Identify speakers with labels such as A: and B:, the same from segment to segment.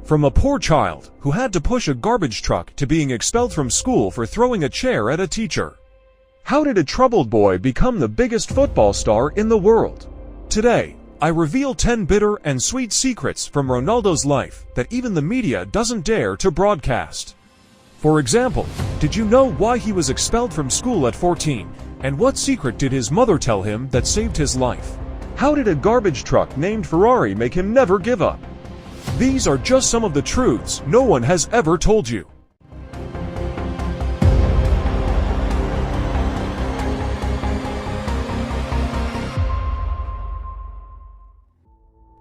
A: From a poor child who had to push a garbage truck to being expelled from school for throwing a chair at a teacher. How did a troubled boy become the biggest football star in the world? Today, I reveal 10 bitter and sweet secrets from Ronaldo's life that even the media doesn't dare to broadcast. For example, did you know why he was expelled from school at 14? And what secret did his mother tell him that saved his life? How did a garbage truck named Ferrari make him never give up? These are just some of the truths no one has ever told you.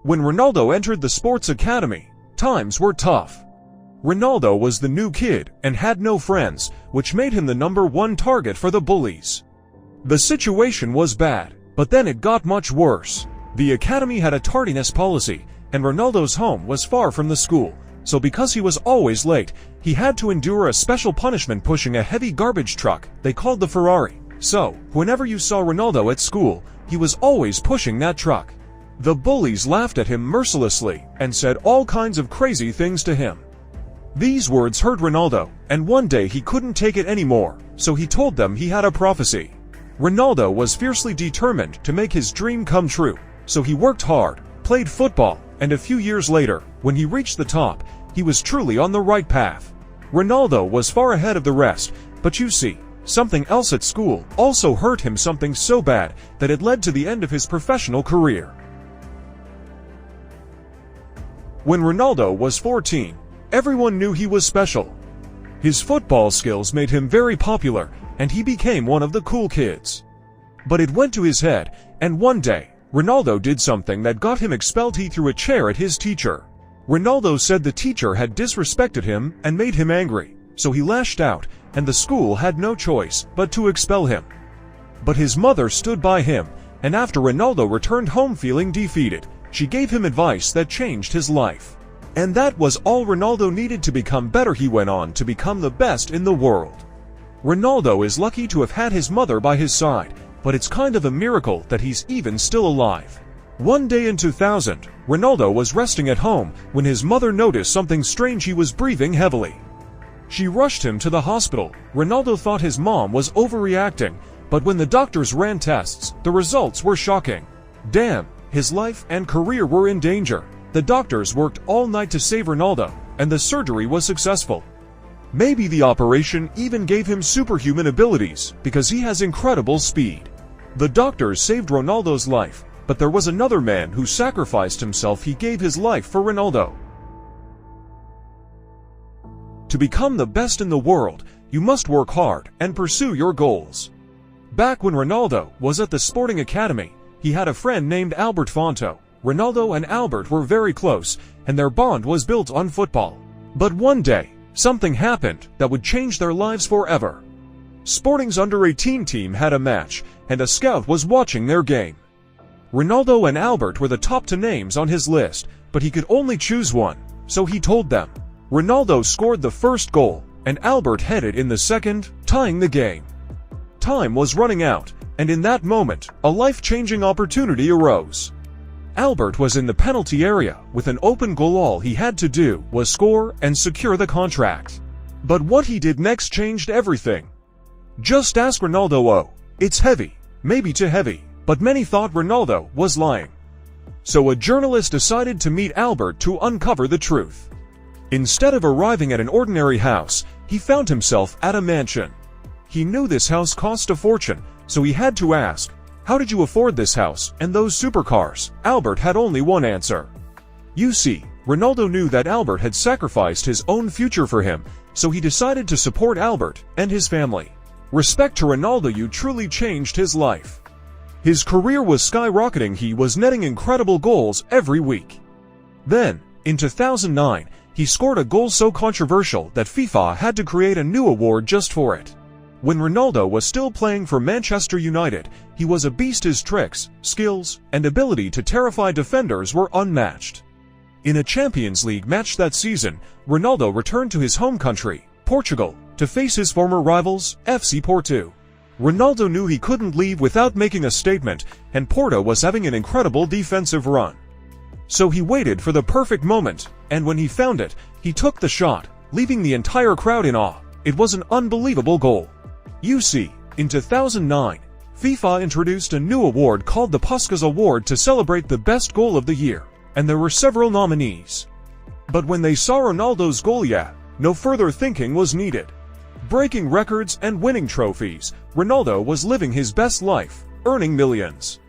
A: When Ronaldo entered the sports academy, times were tough. Ronaldo was the new kid and had no friends, which made him the #1 target for the bullies. The situation was bad, but then it got much worse. The academy had a tardiness policy, and Ronaldo's home was far from the school, so because he was always late, he had to endure a special punishment pushing a heavy garbage truck they called the Ferrari. So, whenever you saw Ronaldo at school, he was always pushing that truck. The bullies laughed at him mercilessly and said all kinds of crazy things to him. These words hurt Ronaldo, and one day he couldn't take it anymore, so he told them he had a prophecy. Ronaldo was fiercely determined to make his dream come true, so he worked hard, played football, and a few years later, when he reached the top, he was truly on the right path. Ronaldo was far ahead of the rest, but you see, something else at school also hurt him, something so bad that it led to the end of his professional career. When Ronaldo was 14, everyone knew he was special. His football skills made him very popular, and he became one of the cool kids. But it went to his head, and one day, Ronaldo did something that got him expelled. He threw a chair at his teacher. Ronaldo said the teacher had disrespected him and made him angry, so he lashed out, and the school had no choice but to expel him. But his mother stood by him, and after Ronaldo returned home feeling defeated, she gave him advice that changed his life. And that was all Ronaldo needed to become better. He went on to become the best in the world. Ronaldo is lucky to have had his mother by his side, but it's kind of a miracle that he's even still alive. One day in 2000, Ronaldo was resting at home when his mother noticed something strange. He was breathing heavily. She rushed him to the hospital. Ronaldo thought his mom was overreacting, but when the doctors ran tests, the results were shocking. Damn, his life and career were in danger. The doctors worked all night to save Ronaldo, and the surgery was successful. Maybe the operation even gave him superhuman abilities, because he has incredible speed. The doctors saved Ronaldo's life, but there was another man who sacrificed himself. He gave his life for Ronaldo. To become the best in the world, you must work hard and pursue your goals. Back when Ronaldo was at the sporting academy, he had a friend named Albert Fonto. Ronaldo and Albert were very close, and their bond was built on football. But one day, something happened that would change their lives forever. Sporting's under-18 team had a match, and a scout was watching their game. Ronaldo and Albert were the top 2 names on his list, but he could only choose one, so he told them. Ronaldo scored the first goal, and Albert headed in the second, tying the game. Time was running out, and in that moment, a life-changing opportunity arose. Albert was in the penalty area with an open goal. All he had to do was score and secure the contract. But what he did next changed everything. Just ask Ronaldo. Oh, it's heavy, maybe too heavy, but many thought Ronaldo was lying. So a journalist decided to meet Albert to uncover the truth. Instead of arriving at an ordinary house, he found himself at a mansion. He knew this house cost a fortune, so he had to ask, "How did you afford this house and those supercars?" Albert had only one answer. You see, Ronaldo knew that Albert had sacrificed his own future for him, so he decided to support Albert and his family. Respect to Ronaldo. You truly changed his life. His career was skyrocketing. He was netting incredible goals every week. Then, in 2009, he scored a goal so controversial that FIFA had to create a new award just for it. When Ronaldo was still playing for Manchester United, he was a beast. His tricks, skills, and ability to terrify defenders were unmatched. In a Champions League match that season, Ronaldo returned to his home country, Portugal, to face his former rivals, FC Porto. Ronaldo knew he couldn't leave without making a statement, and Porto was having an incredible defensive run. So he waited for the perfect moment, and when he found it, he took the shot, leaving the entire crowd in awe. It was an unbelievable goal. You see, in 2009, FIFA introduced a new award called the Puskas Award to celebrate the best goal of the year, and there were several nominees. But when they saw Ronaldo's goal, no further thinking was needed. Breaking records and winning trophies, Ronaldo was living his best life, earning millions.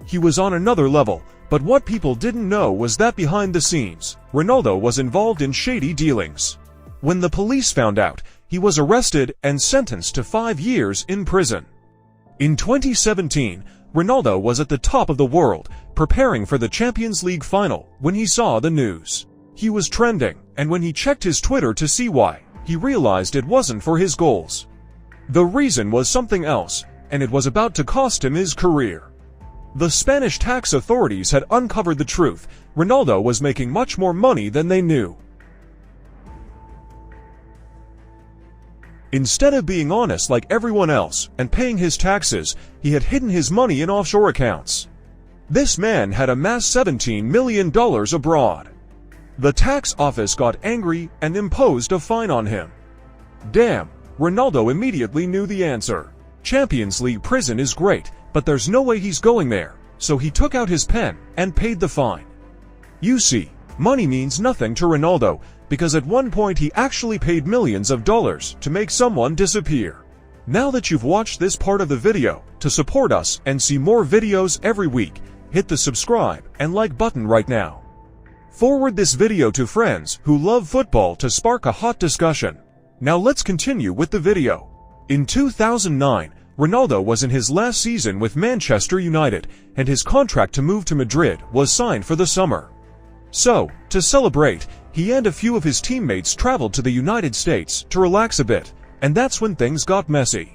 A: He was on another level, but what people didn't know was that behind the scenes, Ronaldo was involved in shady dealings. When the police found out, he was arrested and sentenced to 5 years in prison. In 2017, Ronaldo was at the top of the world, preparing for the Champions League final, when he saw the news. He was trending, and when he checked his Twitter to see why, he realized it wasn't for his goals. The reason was something else, and it was about to cost him his career. The Spanish tax authorities had uncovered the truth. Ronaldo was making much more money than they knew. Instead of being honest like everyone else and paying his taxes, he had hidden his money in offshore accounts. This man had amassed $17 million abroad. The tax office got angry and imposed a fine on him. Damn, Ronaldo immediately knew the answer. Champions League prison is great, but there's no way he's going there, so he took out his pen and paid the fine. You see, money means nothing to Ronaldo, because at one point he actually paid millions of dollars to make someone disappear. Now that you've watched this part of the video, to support us and see more videos every week, hit the subscribe and like button right now. Forward this video to friends who love football to spark a hot discussion. Now let's continue with the video. In 2009, Ronaldo was in his last season with Manchester United, and his contract to move to Madrid was signed for the summer. So, to celebrate, he and a few of his teammates traveled to the United States to relax a bit, and that's when things got messy.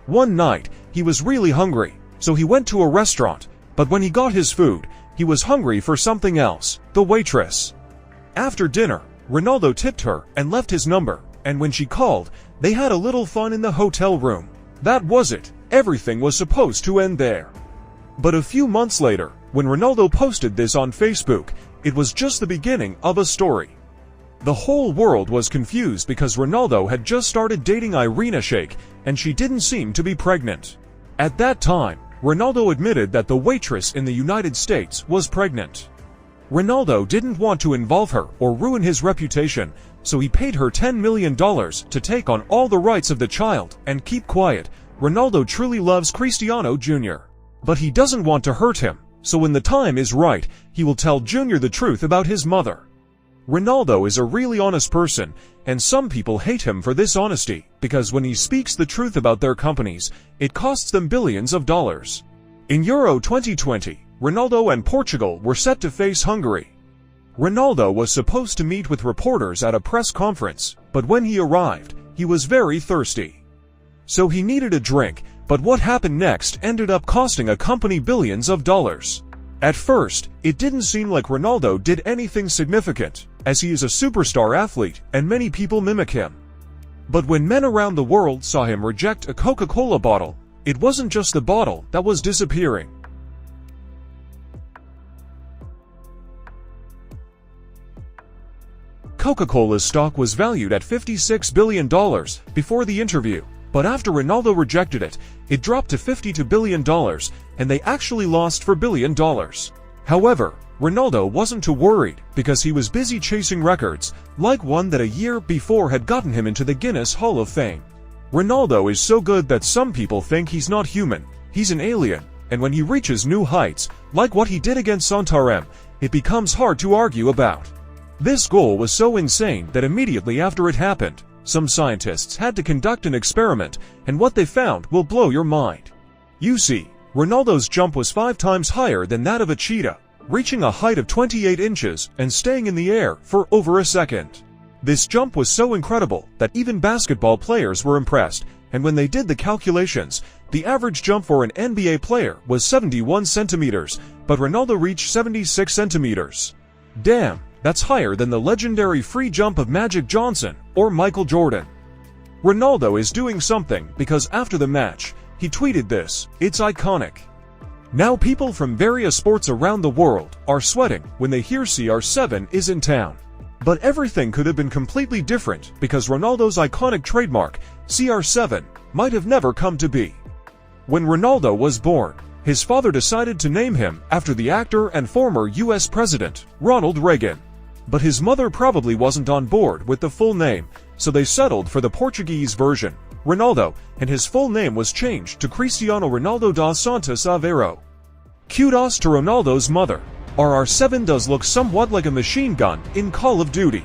A: One night, he was really hungry, so he went to a restaurant, but when he got his food, he was hungry for something else, the waitress. After dinner, Ronaldo tipped her and left his number, and when she called, they had a little fun in the hotel room. That was it. Everything was supposed to end there. But a few months later, when Ronaldo posted this on Facebook, it was just the beginning of a story. The whole world was confused because Ronaldo had just started dating Irina Shayk, and she didn't seem to be pregnant. At that time, Ronaldo admitted that the waitress in the United States was pregnant. Ronaldo didn't want to involve her or ruin his reputation, so he paid her $10 million to take on all the rights of the child and keep quiet. Ronaldo truly loves Cristiano Jr. But he doesn't want to hurt him, so when the time is right, he will tell Jr. the truth about his mother. Ronaldo is a really honest person, and some people hate him for this honesty, because when he speaks the truth about their companies, it costs them billions of dollars. In Euro 2020, Ronaldo and Portugal were set to face Hungary. Ronaldo was supposed to meet with reporters at a press conference, but when he arrived, he was very thirsty. So he needed a drink, but what happened next ended up costing a company billions of dollars. At first, it didn't seem like Ronaldo did anything significant, as he is a superstar athlete and many people mimic him. But when men around the world saw him reject a Coca-Cola bottle, it wasn't just the bottle that was disappearing. Coca-Cola's stock was valued at $56 billion before the interview, but after Ronaldo rejected it, it dropped to $52 billion, and they actually lost $4 billion. However, Ronaldo wasn't too worried because he was busy chasing records, like one that a year before had gotten him into the Guinness Hall of Fame. Ronaldo is so good that some people think he's not human, he's an alien, and when he reaches new heights, like what he did against Santarém, it becomes hard to argue about. This goal was so insane that immediately after it happened, some scientists had to conduct an experiment, and what they found will blow your mind. You see, Ronaldo's jump was 5 times higher than that of a cheetah, reaching a height of 28 inches and staying in the air for over a second. This jump was so incredible that even basketball players were impressed, and when they did the calculations, the average jump for an NBA player was 71 centimeters, but Ronaldo reached 76 centimeters. Damn, that's higher than the legendary free jump of Magic Johnson or Michael Jordan. Ronaldo is doing something because after the match, he tweeted this: "It's iconic." Now people from various sports around the world are sweating when they hear CR7 is in town. But everything could have been completely different because Ronaldo's iconic trademark, CR7, might have never come to be. When Ronaldo was born, his father decided to name him after the actor and former US President, Ronald Reagan. But his mother probably wasn't on board with the full name, so they settled for the Portuguese version, Ronaldo, and his full name was changed to Cristiano Ronaldo dos Santos Aveiro. Kudos to Ronaldo's mother. RR7 does look somewhat like a machine gun in Call of Duty.